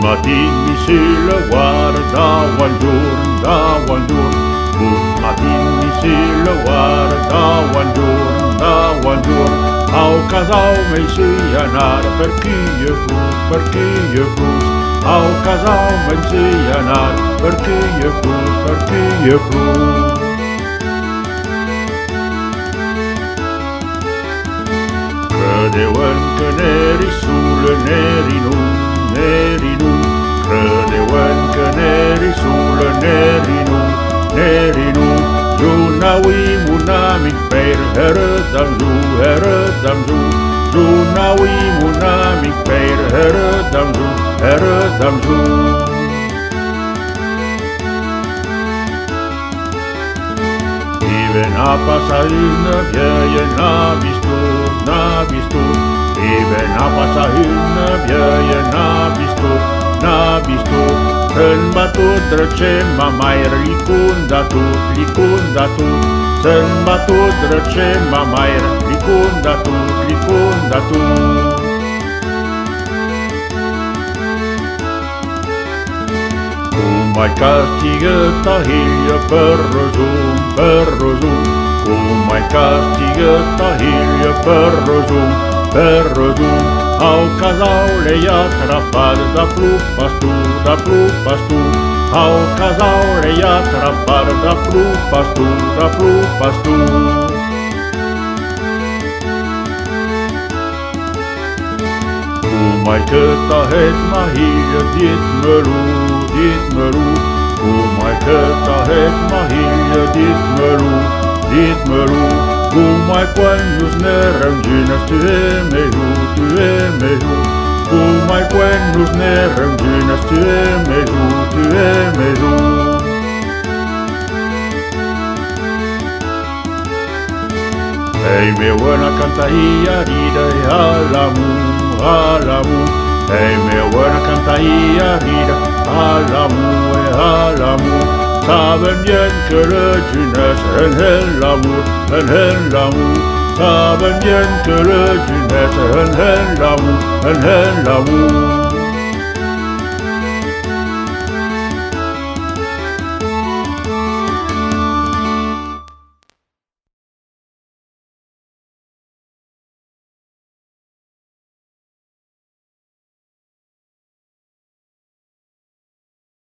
matin mi se la guardava al giorno, un matin mi se la guardava al giorno, au casau mei si anar per qui je frus, au casau mei si anar per qui je frus. Credeuen que neri sul neri nu, credeuen que neri sul neri nu, junauim un amic per heredamzu, junauim un amic per heredamzu. I ven a passar una vieia n'ha vistut, i ven a passar una vieia n'ha vistut, se'n va tot drecem ma mair li cunda tot, se'n va tot drecem ma mair li cunda tot. Cum ai castigat a Hilja per resum, cum ai castigat a Hilja per resum, au casau le-i atrapat da plupas tu, au casau le-i atrapat da plupas tu. Cum ai cătahet ma Hilja dit-me-lu, cum ai cătahet ma Hilja dit-me-lu, cum ai quenus ne rangines tu emehu, cum ai quenus ne rangines tu emehu. Ei meu ana cantaia rida e alamu, ei meu ana cantaia rida, alamu, saben bien que le jeunesse en l'amour, saben bien que le jeunesse en l'amour.